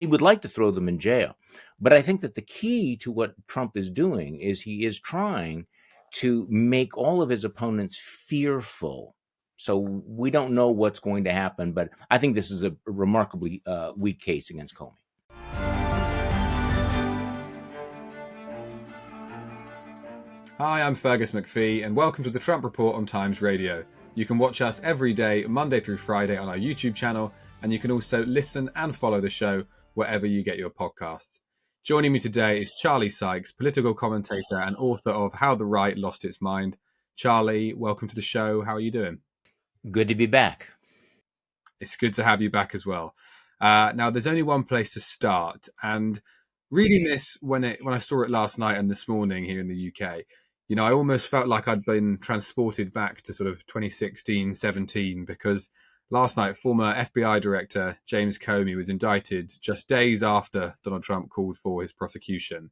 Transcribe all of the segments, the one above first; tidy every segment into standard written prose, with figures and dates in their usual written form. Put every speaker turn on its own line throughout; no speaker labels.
he would like to throw them in jail. But I think that the key to what Trump is doing is he is trying to make all of his opponents fearful. So we don't know what's going to happen, but I think this is a remarkably weak case against Comey.
Hi, I'm Fergus McPhee, and welcome to the Trump Report on Times Radio. You can watch us every day, Monday through Friday, on our YouTube channel, and you can also listen and follow the show wherever you get your podcasts. Joining me today is Charlie Sykes, political commentator and author of How the Right Lost Its Mind. Charlie, welcome to the show. How are you doing?
Good to be back.
It's good to have you back as well. Now, there's only one place to start, and reading this when I saw it last night and this morning here in the UK, you know, I almost felt like I'd been transported back to sort of 2016, 17, because last night, former FBI Director James Comey was indicted just days after Donald Trump called for his prosecution.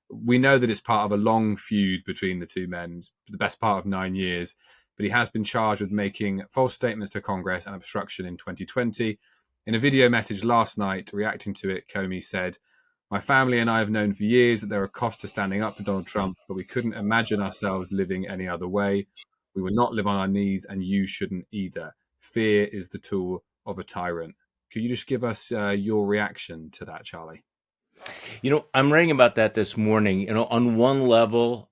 We know that it's part of a long feud between the two men for the best part of 9 years, but he has been charged with making false statements to Congress and obstruction in 2020. In a video message last night, reacting to it, Comey said, "My family and I have known for years that there are costs to standing up to Donald Trump, but we couldn't imagine ourselves living any other way. We will not live on our knees, and you shouldn't either. Fear is the tool of a tyrant." Could you just give us your reaction to that, Charlie?
You know, I'm writing about that this morning. You know, on one level,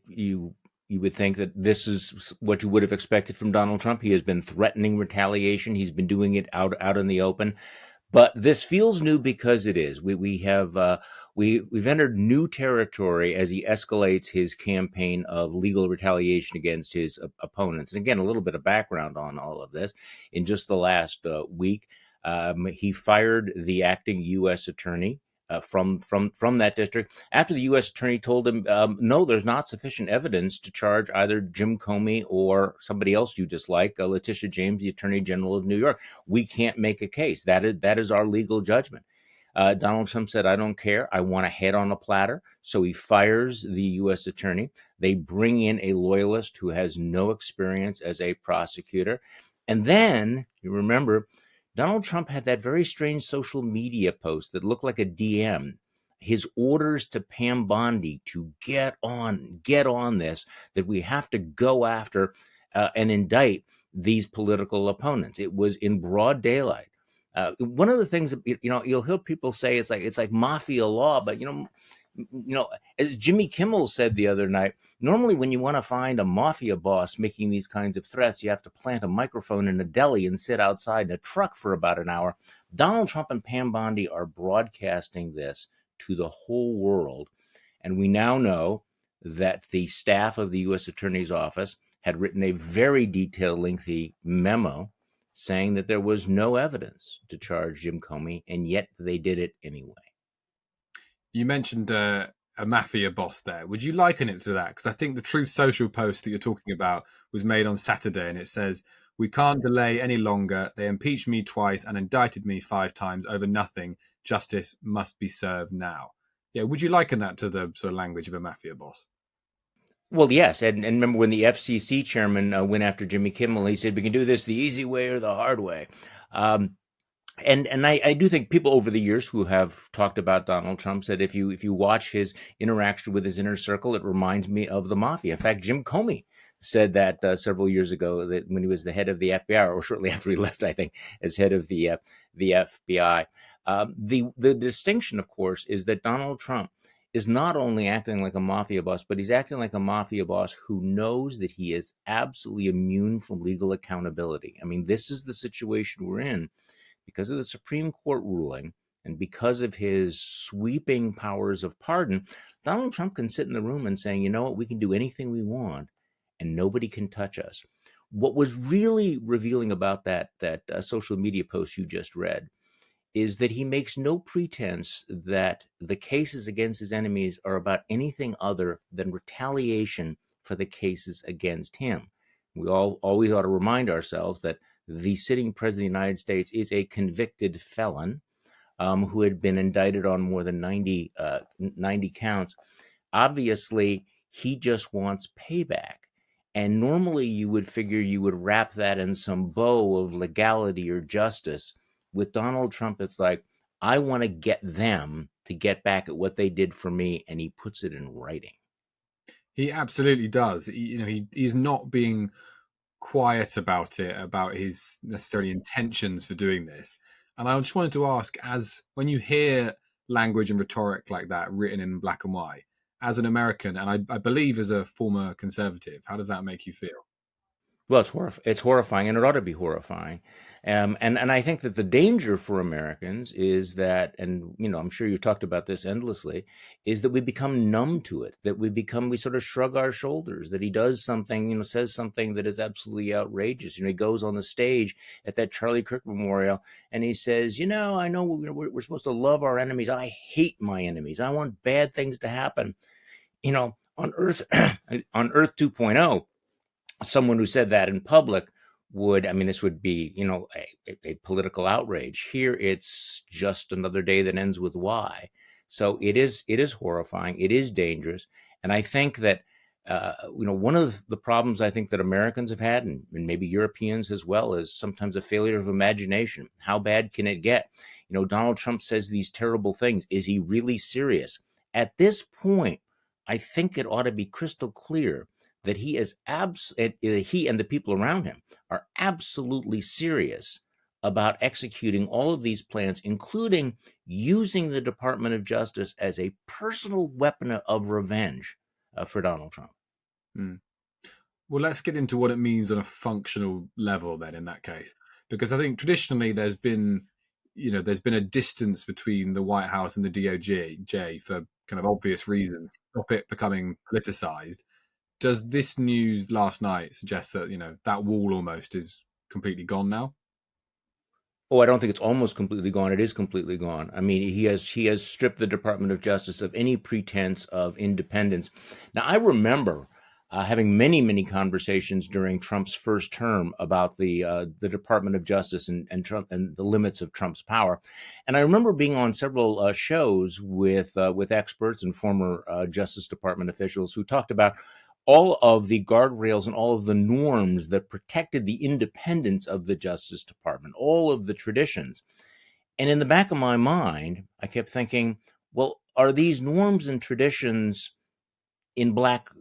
you would think that this is what you would have expected from Donald Trump. He has been threatening retaliation. He's been doing it out in the open. But this feels new because it is. We've entered new territory as he escalates his campaign of legal retaliation against his opponents. And again, a little bit of background on all of this. In just the last week, he fired the acting U.S. attorney from that district after the U.S. attorney told him, no, there's not sufficient evidence to charge either Jim Comey or somebody else you dislike, Letitia James, the Attorney General of New York. We can't make a case. That is our legal judgment. Donald Trump said, I don't care. I want a head on a platter. So he fires the U.S. attorney. They bring in a loyalist who has no experience as a prosecutor. And then, you remember, Donald Trump had that very strange social media post that looked like a DM. His orders to Pam Bondi to get on this, that we have to go after and indict these political opponents. It was in broad daylight. One of the things, you know, you'll hear people say it's like mafia law, but you know, as Jimmy Kimmel said the other night, normally when you want to find a mafia boss making these kinds of threats, you have to plant a microphone in a deli and sit outside in a truck for about an hour. Donald Trump and Pam Bondi are broadcasting this to the whole world. And we now know that the staff of the U.S. Attorney's Office had written a very detailed, lengthy memo saying that there was no evidence to charge Jim Comey, and yet they did it anyway.
You mentioned a mafia boss there. Would you liken it to that? Because I think the Truth Social post that you're talking about was made on Saturday, and it says, "We can't delay any longer. They impeached me twice and indicted me 5 times over nothing. Justice must be served now." Yeah, would you liken that to the sort of language of a mafia boss?
Well, yes, and remember when the FCC chairman went after Jimmy Kimmel, he said, we can do this the easy way or the hard way. And I do think people over the years who have talked about Donald Trump said if you watch his interaction with his inner circle, it reminds me of the mafia. In fact, Jim Comey said that several years ago, that when he was the head of the FBI, or shortly after he left, I think, as head of the FBI. The distinction, of course, is that Donald Trump is not only acting like a mafia boss, but he's acting like a mafia boss who knows that he is absolutely immune from legal accountability. I mean, this is the situation we're in because of the Supreme Court ruling and because of his sweeping powers of pardon. Donald Trump can sit in the room and saying, you know what, we can do anything we want and nobody can touch us. What was really revealing about that social media post you just read is that he makes no pretense that the cases against his enemies are about anything other than retaliation for the cases against him. We always ought to remind ourselves that the sitting president of the United States is a convicted felon who had been indicted on more than 90 counts. Obviously, he just wants payback. And normally you would figure you would wrap that in some bow of legality or justice. With Donald Trump, it's like, I want to get them to get back at what they did for me, and he puts it in writing.
He absolutely does. He's not being quiet about it, about his necessarily intentions for doing this. And I just wanted to ask, as when you hear language and rhetoric like that written in black and white, as an American, and I believe as a former conservative, how does that make you feel?
Well, it's horrifying, and it ought to be horrifying. And I think that the danger for Americans is that, and I'm sure you talked about this endlessly, is that we become numb to it. That we sort of shrug our shoulders. That he does something, says something that is absolutely outrageous. He goes on the stage at that Charlie Kirk memorial and he says, I know we're supposed to love our enemies. I hate my enemies. I want bad things to happen. On Earth, on Earth 2.0, someone who said that in public this would be, a political outrage. Here, it's just another day that ends with Y. So it is horrifying. It is dangerous. And I think that, one of the problems I think that Americans have had, and maybe Europeans as well, is sometimes a failure of imagination. How bad can it get? Donald Trump says these terrible things. Is he really serious? At this point, I think it ought to be crystal clear that he and the people around him are absolutely serious about executing all of these plans, including using the Department of Justice as a personal weapon of revenge for Donald Trump.
Hmm. Well, let's get into what it means on a functional level then in that case, because I think traditionally there's been a distance between the White House and the DOJ for kind of obvious reasons, stop it becoming politicized. Does this news last night suggest that that wall almost is completely gone now?
Oh, I don't think it's almost completely gone. It is completely gone. He has stripped the Department of Justice of any pretense of independence. Now, I remember having many, many conversations during Trump's first term about the Department of Justice and Trump and the limits of Trump's power. And I remember being on several shows with experts and former Justice Department officials who talked about all of the guardrails and all of the norms that protected the independence of the Justice Department, all of the traditions. And in the back of my mind, I kept thinking, well, are these norms and traditions in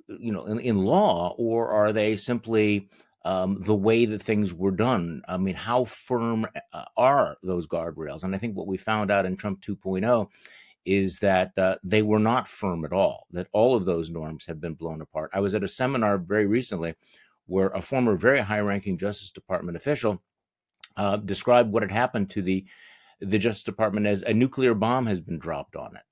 in law, or are they simply the way that things were done? I mean, how firm are those guardrails? And I think what we found out in Trump 2.0 is that they were not firm at all, that all of those norms have been blown apart. I was at a seminar very recently where a former very high-ranking Justice Department official described what had happened to the Justice Department as a nuclear bomb has been dropped on it.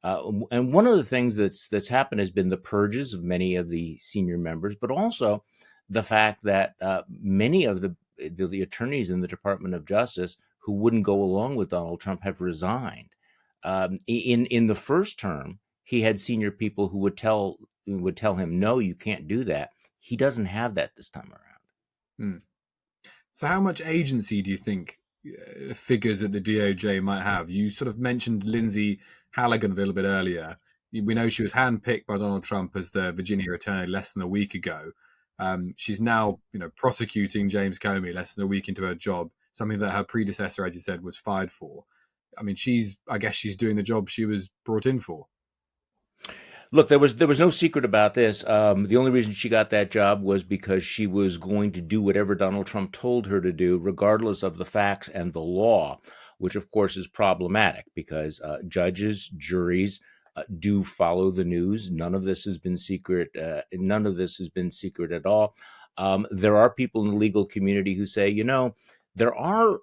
And one of the things that's happened has been the purges of many of the senior members, but also the fact that many of the attorneys in the Department of Justice who wouldn't go along with Donald Trump have resigned. In the first term, he had senior people who would tell him, "No, you can't do that." He doesn't have that this time around.
Hmm. So, how much agency do you think figures at the DOJ might have? You sort of mentioned Lindsay Halligan a little bit earlier. We know she was handpicked by Donald Trump as the Virginia attorney less than a week ago. She's now, prosecuting James Comey less than a week into her job, something that her predecessor, as you said, was fired for. I mean, I guess she's doing the job she was brought in for.
Look, there was no secret about this. The only reason she got that job was because she was going to do whatever Donald Trump told her to do, regardless of the facts and the law, which of course is problematic because judges, juries do follow the news. None of this has been secret. None of this has been secret at all. There are people in the legal community who say, there are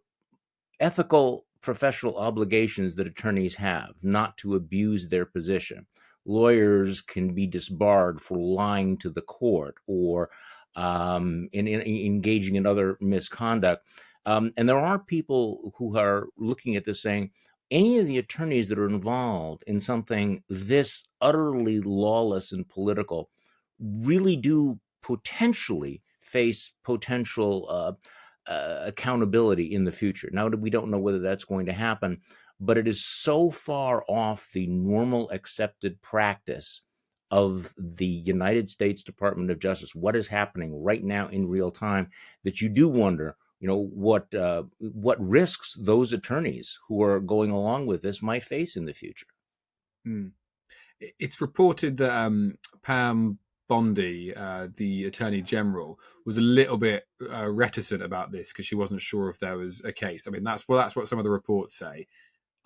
ethical professional obligations that attorneys have not to abuse their position. Lawyers can be disbarred for lying to the court or in engaging in other misconduct. And there are people who are looking at this saying, any of the attorneys that are involved in something this utterly lawless and political really do potentially face potential accountability in the future. Now, we don't know whether that's going to happen, but it is so far off the normal accepted practice of the United States Department of Justice, what is happening right now in real time, that you do wonder what risks those attorneys who are going along with this might face in the future.
Mm. It's reported that Pam Bondi, the Attorney General, was a little bit reticent about this because she wasn't sure if there was a case. I mean, that's what some of the reports say.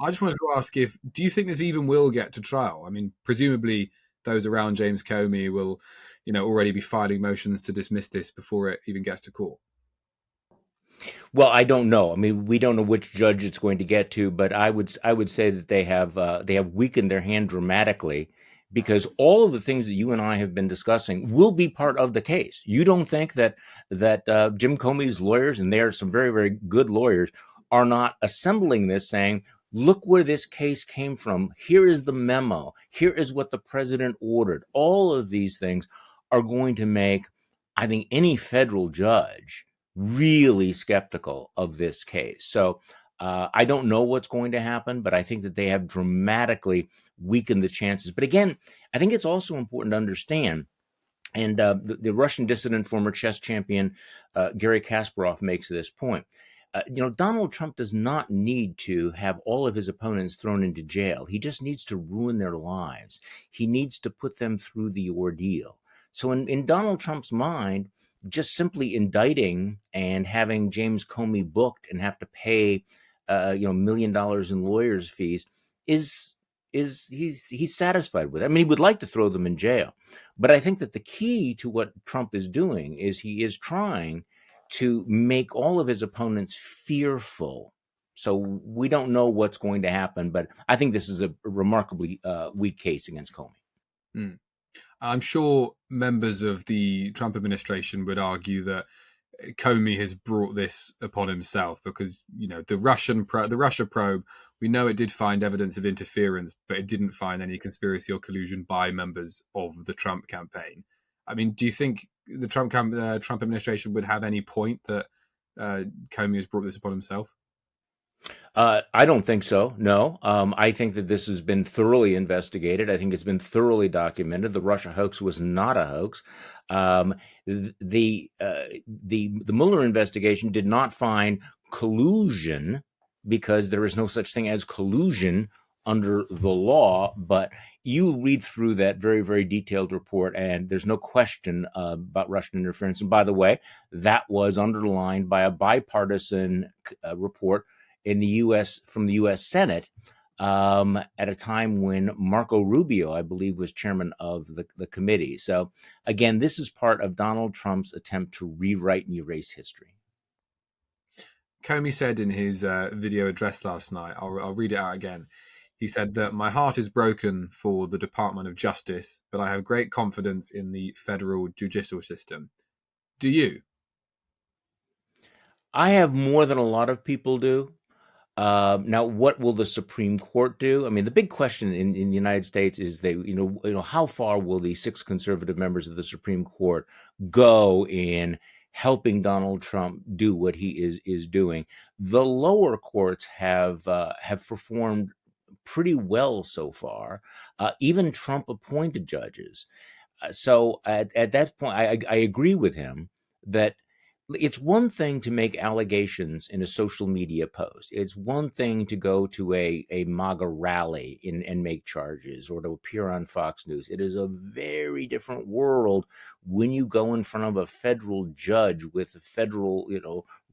I just wanted to ask do you think this even will get to trial? I mean, presumably those around James Comey will, already be filing motions to dismiss this before it even gets to court.
Well, I don't know. I mean, we don't know which judge it's going to get to, but I would say that they have weakened their hand dramatically, because all of the things that you and I have been discussing will be part of the case. You don't think that Jim Comey's lawyers, and they are some very, very good lawyers, are not assembling this, saying, "Look where this case came from. Here is the memo. Here is what the president ordered." All of these things are going to make, I think, any federal judge really skeptical of this case. So I don't know what's going to happen, but I think that they have dramatically weakened the chances. But again, I think it's also important to understand, and the Russian dissident, former chess champion Garry Kasparov makes this point. Donald Trump does not need to have all of his opponents thrown into jail. He just needs to ruin their lives. He needs to put them through the ordeal. So in Donald Trump's mind, just simply indicting and having James Comey booked and have to pay, $1 million in lawyers' fees he's satisfied with it. I mean, he would like to throw them in jail, but I think that the key to what Trump is doing is he is trying to make all of his opponents fearful. So we don't know what's going to happen, but I think this is a remarkably weak case against Comey.
Mm. I'm sure members of the Trump administration would argue that Comey has brought this upon himself because, the Russia probe, we know it did find evidence of interference, but it didn't find any conspiracy or collusion by members of the Trump campaign. I mean, do you think the Trump administration would have any point that Comey has brought this upon himself?
I don't think so. No. I think that this has been thoroughly investigated. I think it's been thoroughly documented. The Russia hoax was not a hoax. The Mueller investigation did not find collusion, because there is no such thing as collusion under the law. But you read through that very, very detailed report, and there's no question about Russian interference. And by the way, that was underlined by a bipartisan report in the U.S. from the U.S. Senate at a time when Marco Rubio, I believe, was chairman of the committee. So again, this is part of Donald Trump's attempt to rewrite and erase history.
Comey said in his video address last night, I'll read it out again. He said that my heart is broken for the Department of Justice, but I have great confidence in the federal judicial system. Do you?
I have more than a lot of people do. Now, what will the Supreme Court do? I mean, the big question in the United States is how far will the 6 conservative members of the Supreme Court go in helping Donald Trump do what he is doing? The lower courts have performed pretty well so far, even Trump appointed judges. So at that point, I agree with him that it's one thing to make allegations in a social media post. It's one thing to go to a MAGA rally and make charges, or to appear on Fox News. It is a very different world when you go in front of a federal judge with the federal,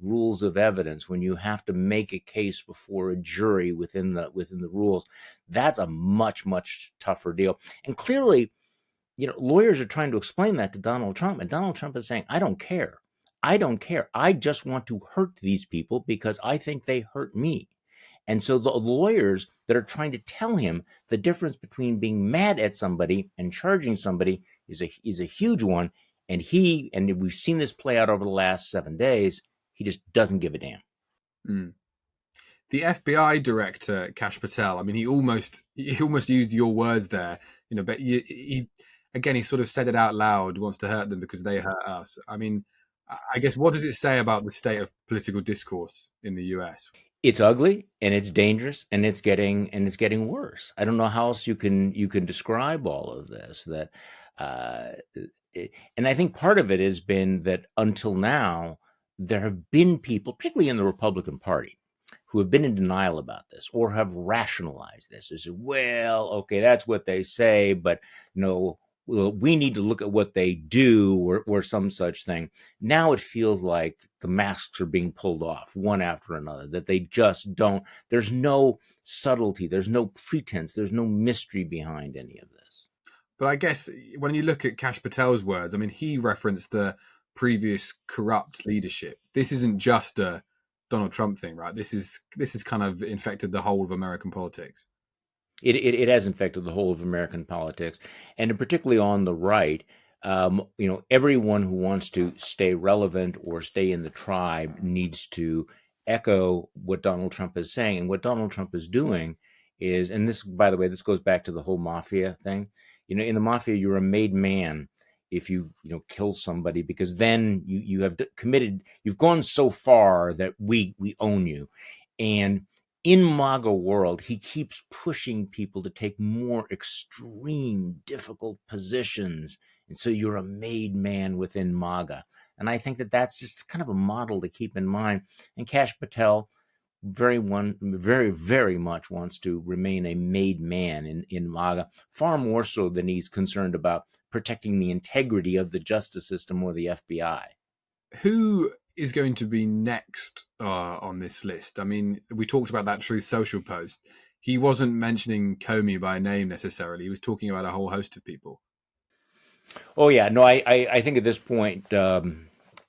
rules of evidence, when you have to make a case before a jury within the rules. That's a much, much tougher deal. And clearly, lawyers are trying to explain that to Donald Trump, and Donald Trump is saying, I don't care. I don't care. I just want to hurt these people because I think they hurt me. And so the lawyers that are trying to tell him the difference between being mad at somebody and charging somebody is a huge one. And we've seen this play out over the last 7 days, he just doesn't give a damn.
Mm. The FBI director, Kash Patel, I mean, he almost used your words there, but he sort of said it out loud, wants to hurt them because they hurt us. I mean, I guess, what does it say about the state of political discourse in the US?
It's ugly, and it's dangerous, and it's getting worse. I don't know how else you can describe all of this. And I think part of it has been that until now, there have been people, particularly in the Republican Party, who have been in denial about this or have rationalized this. They say, well, okay, that's what they say, but no, well, we need to look at what they do or some such thing. Now it feels like the masks are being pulled off one after another, that they just don't, there's no subtlety, there's no pretense, there's no mystery behind any of this.
But I guess when you look at Kash Patel's words, I mean, he referenced the previous corrupt leadership. This isn't just a Donald Trump thing, right? This is kind of infected the whole of American politics.
It has infected the whole of American politics, and particularly on the right. Everyone who wants to stay relevant or stay in the tribe needs to echo what Donald Trump is saying. And what Donald Trump is doing is, and this, by the way, this goes back to the whole mafia thing. In the mafia, you're a made man if you kill somebody, because then you have committed, you've gone so far that we own you. And in MAGA world, he keeps pushing people to take more extreme, difficult positions. And so you're a made man within MAGA. And I think that that's just kind of a model to keep in mind. And Kash Patel very, very much wants to remain a made man in MAGA, far more so than he's concerned about protecting the integrity of the justice system or the FBI.
Who is going to be next on this list? I mean, we talked about that Truth Social post. He wasn't mentioning Comey by name necessarily. He was talking about a whole host of people.
Oh yeah, no, I think at this point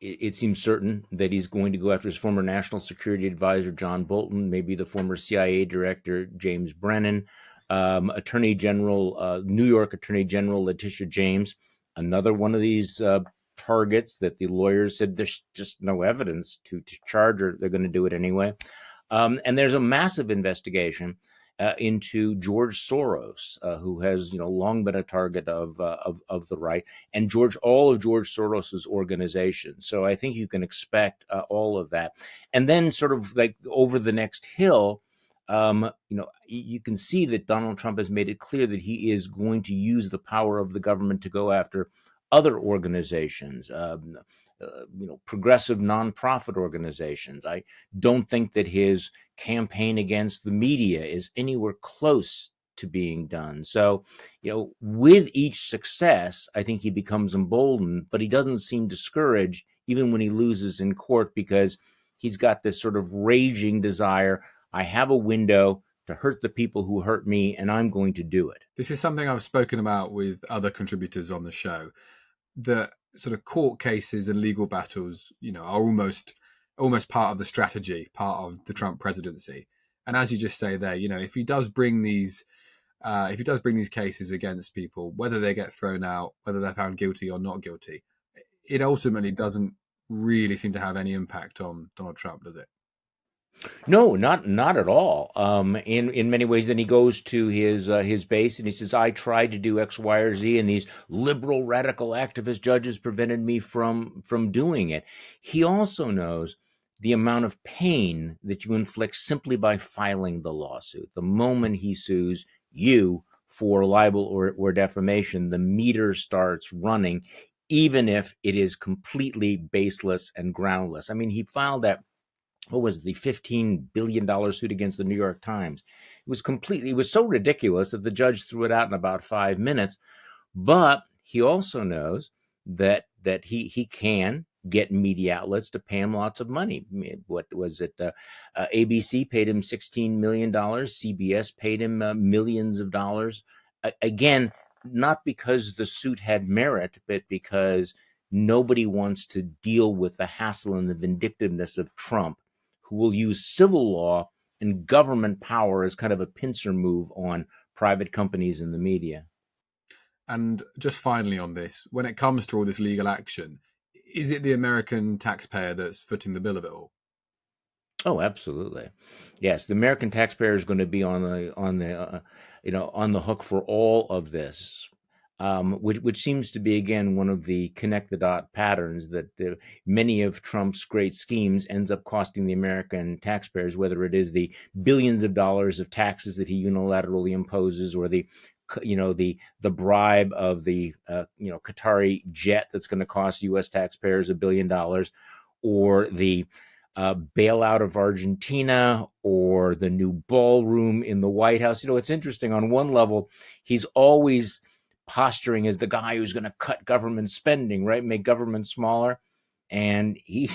it seems certain that he's going to go after his former national security advisor John Bolton, maybe the former CIA director James Brennan, Attorney General, New York Attorney General Letitia James, another one of these targets that the lawyers said there's just no evidence to charge, or they're going to do it anyway. And there's a massive investigation into George Soros, who has long been a target of the right, and all of George Soros's organization. So I think you can expect all of that, and then sort of like over the next hill. You can see that Donald Trump has made it clear that he is going to use the power of the government to go after other organizations, progressive nonprofit organizations. I don't think that his campaign against the media is anywhere close to being done. So, with each success, I think he becomes emboldened, but he doesn't seem discouraged even when he loses in court, because he's got this sort of raging desire. I have a window to hurt the people who hurt me, and I'm going to do it.
This is something I've spoken about with other contributors on the show. The sort of court cases and legal battles, are almost part of the strategy, part of the Trump presidency. And as you just say there, if he does bring these cases against people, whether they get thrown out, whether they're found guilty or not guilty, it ultimately doesn't really seem to have any impact on Donald Trump, does it?
No, not at all. In many ways, then he goes to his base and he says, "I tried to do X, Y, or Z, and these liberal radical activist judges prevented me from doing it." He also knows the amount of pain that you inflict simply by filing the lawsuit. The moment he sues you for libel or defamation, the meter starts running, even if it is completely baseless and groundless. I mean, he filed that, what was it, the $15 billion suit against the New York Times. It was so ridiculous that the judge threw it out in about 5 minutes. But he also knows that he can get media outlets to pay him lots of money. What was it? ABC paid him $16 million. CBS paid him millions of dollars. Again, not because the suit had merit, but because nobody wants to deal with the hassle and the vindictiveness of Trump, who will use civil law and government power as kind of a pincer move on private companies and the media.
And just finally on this, when it comes to all this legal action, is it the American taxpayer that's footing the bill of it all?
Oh, absolutely. Yes, the American taxpayer is going to be on the hook for all of this. Which seems to be, again, one of the connect the dot patterns that many of Trump's great schemes ends up costing the American taxpayers, whether it is the billions of dollars of taxes that he unilaterally imposes, or the bribe of the Qatari jet that's going to cost U.S. taxpayers $1 billion, or the bailout of Argentina, or the new ballroom in the White House. It's interesting. On one level, he's always posturing as the guy who's going to cut government spending, right? Make government smaller. And he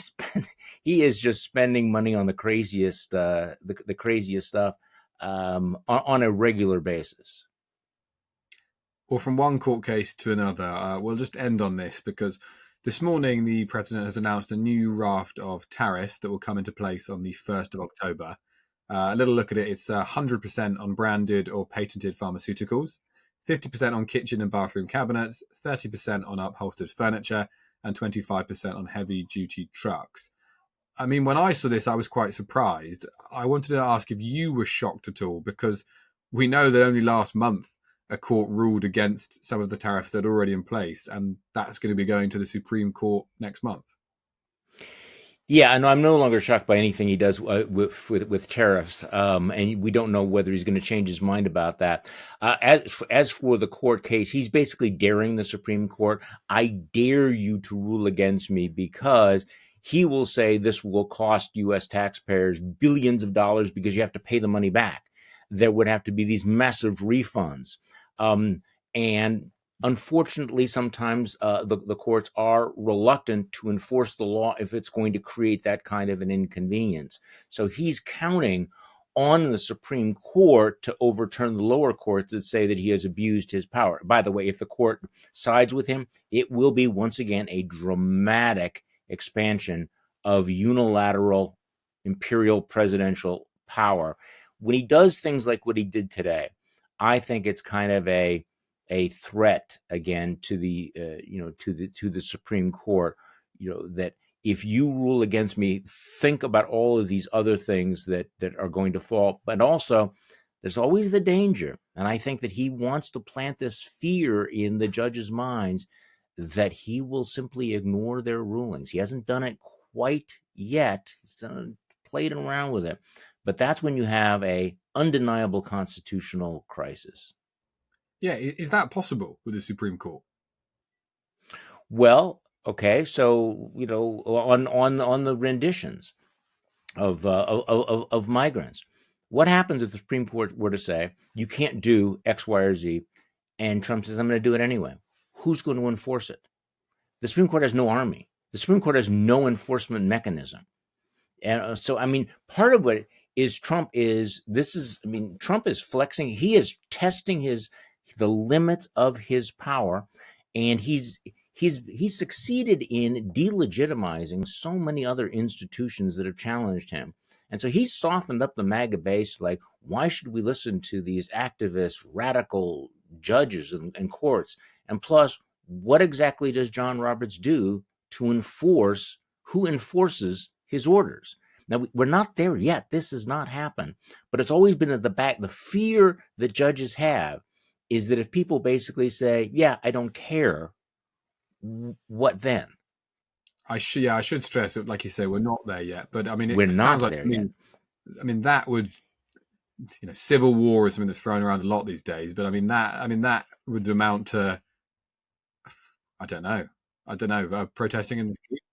is just spending money on the craziest, the craziest stuff on a regular basis.
Well, from one court case to another, we'll just end on this because this morning the president has announced a new raft of tariffs that will come into place on the 1st of October. A little look at it, it's 100% on branded or patented pharmaceuticals, 50% on kitchen and bathroom cabinets, 30% on upholstered furniture, and 25% on heavy-duty trucks. I mean, when I saw this, I was quite surprised. I wanted to ask if you were shocked at all, because we know that only last month a court ruled against some of the tariffs that are already in place, and that's going to be going to the Supreme Court next month.
Yeah, and I'm no longer shocked by anything he does with tariffs, and we don't know whether he's going to change his mind about that. As for the court case, he's basically daring the Supreme Court. I dare you to rule against me, because he will say this will cost U.S. taxpayers billions of dollars because you have to pay the money back. There would have to be these massive refunds, and unfortunately, sometimes the courts are reluctant to enforce the law if it's going to create that kind of an inconvenience. So he's counting on the Supreme Court to overturn the lower courts that say that he has abused his power. By the way, if the court sides with him, it will be once again a dramatic expansion of unilateral imperial presidential power. When he does things like what he did today, I think it's kind of a threat again to the to the Supreme Court, that if you rule against me, think about all of these other things that are going to fall. But also, there's always the danger, and I think that he wants to plant this fear in the judges' minds that he will simply ignore their rulings. He hasn't done it quite yet. He's played around with it, but that's when you have a undeniable constitutional crisis.
Yeah, is that possible with the Supreme Court?
Well, okay, so on the renditions of migrants, what happens if the Supreme Court were to say you can't do X, Y, or Z, and Trump says I'm going to do it anyway? Who's going to enforce it? The Supreme Court has no army. The Supreme Court has no enforcement mechanism, and so I mean, part of what is Trump is Trump is flexing. He is testing the limits of his power, and he's succeeded in delegitimizing so many other institutions that have challenged him. And so he's softened up the MAGA base. Like, why should we listen to these activist, radical judges and courts? And plus, what exactly does John Roberts do to enforce? Who enforces his orders? Now, we're not there yet. This has not happened. But it's always been at the back. The fear that judges have is that if people basically say, yeah, I don't care, what then?
I should stress it, like you say, we're not there yet. But I mean,
we're not
sounds like
there yet.
I mean, that would, civil war is something that's thrown around a lot these days. But I mean that would amount to, I don't know, protesting in the street.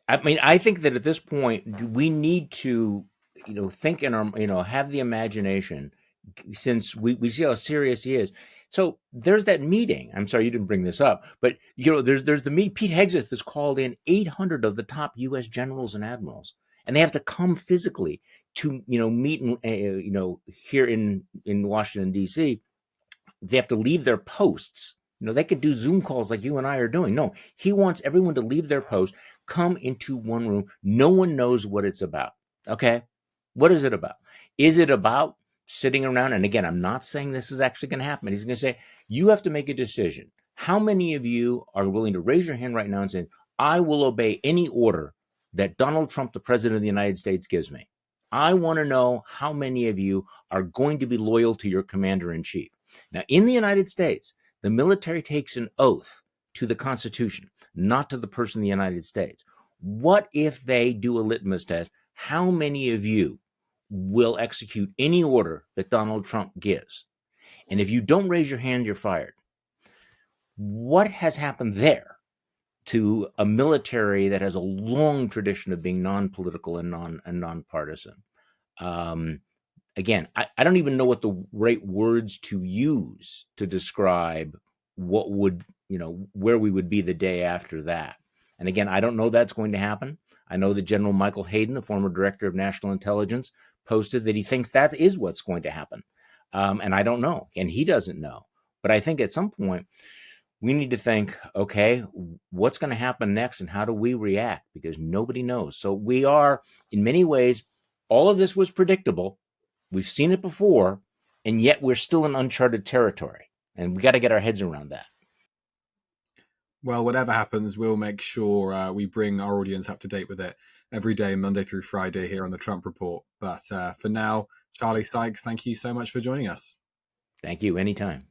I mean, I think that at this point we need to, think in our, have the imagination, since we see how serious he is. So there's that meeting. I'm sorry you didn't bring this up, but there's the meeting. Pete Hegseth has called in 800 of the top U.S. generals and admirals, and they have to come physically to meet here in Washington D.C. They have to leave their posts. They could do Zoom calls like you and I are doing. No, he wants everyone to leave their post, come into one room. No one knows what it's about. Okay, what is it about? Is it about sitting around? And again, I'm not saying this is actually going to happen. He's going to say, you have to make a decision. How many of you are willing to raise your hand right now and say, I will obey any order that Donald Trump, the president of the United States, gives me? I want to know how many of you are going to be loyal to your commander in chief. Now, in the United States, the military takes an oath to the Constitution, not to the person of the United States. What if they do a litmus test? How many of you will execute any order that Donald Trump gives? And if you don't raise your hand, you're fired. What has happened there to a military that has a long tradition of being non-political and nonpartisan. Um, Again, I don't even know what the right words to use to describe what would, where we would be the day after that. And again, I don't know that's going to happen. I know that General Michael Hayden, the former director of national intelligence, posted that he thinks that is what's going to happen. And I don't know, and he doesn't know. But I think at some point we need to think, okay, what's going to happen next and how do we react? Because nobody knows. So we are, in many ways, all of this was predictable. We've seen it before, and yet we're still in uncharted territory. And we got to get our heads around that.
Well, whatever happens, we'll make sure we bring our audience up to date with it every day, Monday through Friday, here on the Trump Report. But for now, Charlie Sykes, thank you so much for joining us.
Thank you. Anytime.